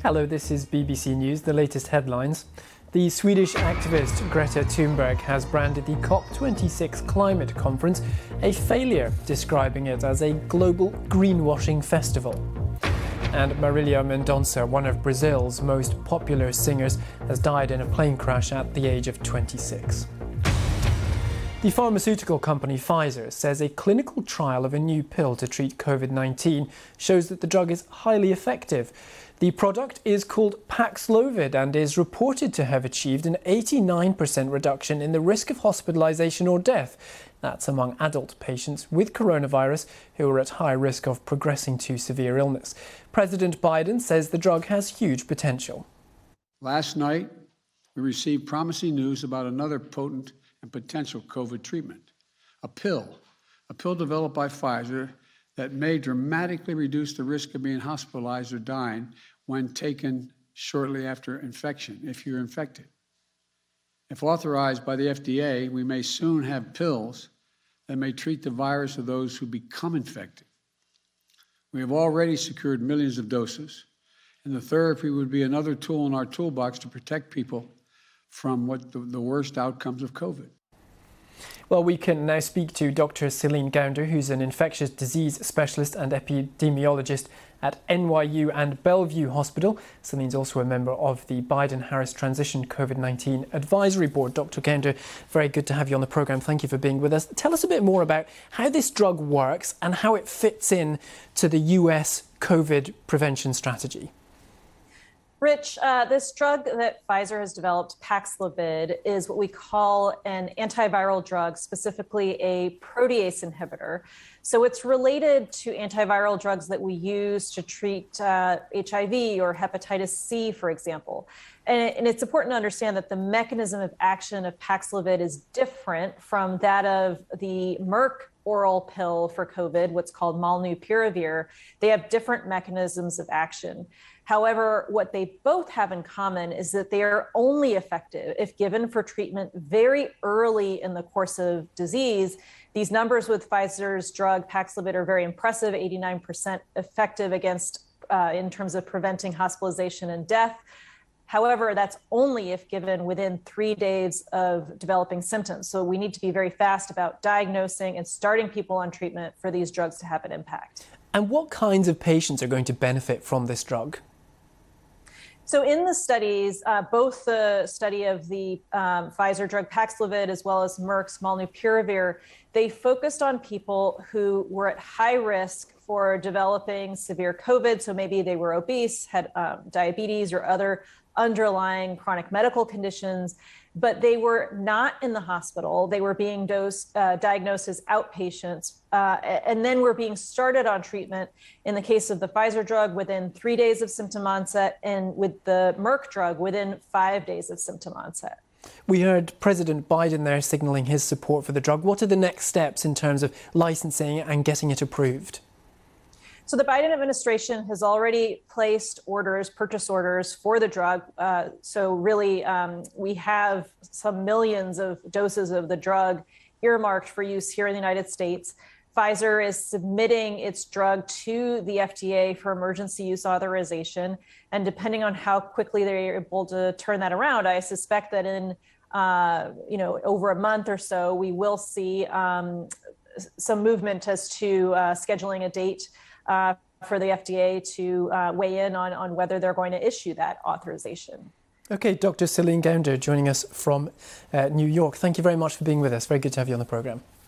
Hello, this is BBC News, the latest headlines. The Swedish activist Greta Thunberg has branded the COP26 climate conference a failure, describing it as a global greenwashing festival. And Marília Mendonça, one of Brazil's most popular singers, has died in a plane crash at the age of 26. The pharmaceutical company Pfizer says a clinical trial of a new pill to treat COVID-19 shows that the drug is highly effective. The product is called Paxlovid and is reported to have achieved an 89% reduction in the risk of hospitalisation or death. That's among adult patients with coronavirus who are at high risk of progressing to severe illness. President Biden says the drug has huge potential. Last night, we received promising news about another potent and potential COVID treatment, a pill developed by Pfizer that may dramatically reduce the risk of being hospitalized or dying when taken shortly after infection, if you're infected. If authorized by the FDA, we may soon have pills that may treat the virus of those who become infected. We have already secured millions of doses, and the therapy would be another tool in our toolbox to protect people from the worst outcomes of COVID. Well, we can now speak to Dr. Celine Gounder, who's an infectious disease specialist and epidemiologist at NYU and Bellevue Hospital. Celine's also a member of the Biden-Harris Transition COVID-19 Advisory Board. Dr. Gounder, very good to have you on the programme. Thank you for being with us. Tell us a bit more about how this drug works and how it fits in to the US COVID prevention strategy. Rich, this drug that Pfizer has developed, Paxlovid, is what we call an antiviral drug, specifically a protease inhibitor. So it's related to antiviral drugs that we use to treat HIV or hepatitis C, for example. And it's important to understand that the mechanism of action of Paxlovid is different from that of the Merck oral pill for COVID, what's called molnupiravir. They have different mechanisms of action. However, what they both have in common is that they are only effective if given for treatment very early in the course of disease. These numbers with Pfizer's drug Paxlovid are very impressive, 89% effective against in terms of preventing hospitalization and death. However, that's only if given within 3 days of developing symptoms. So we need to be very fast about diagnosing and starting people on treatment for these drugs to have an impact. And what kinds of patients are going to benefit from this drug? So in the studies, both the study of the Pfizer drug Paxlovid as well as Merck's molnupiravir, they focused on people who were at high risk for developing severe COVID. So maybe they were obese, had diabetes or other underlying chronic medical conditions, but they were not in the hospital. They were being diagnosed as outpatients, and then were being started on treatment in the case of the Pfizer drug within 3 days of symptom onset, and with the Merck drug within 5 days of symptom onset. We heard President Biden there signaling his support for the drug. What are the next steps in terms of licensing and getting it approved? So the Biden administration has already placed purchase orders for the drug. So really, we have some millions of doses of the drug earmarked for use here in the United States. Pfizer is submitting its drug to the FDA for emergency use authorization. And depending on how quickly they're able to turn that around, I suspect that in over a month or so, we will see some movement as to scheduling a date for the FDA to weigh in on whether they're going to issue that authorization. Okay, Dr. Celine Gounder joining us from New York. Thank you very much for being with us. Very good to have you on the programme.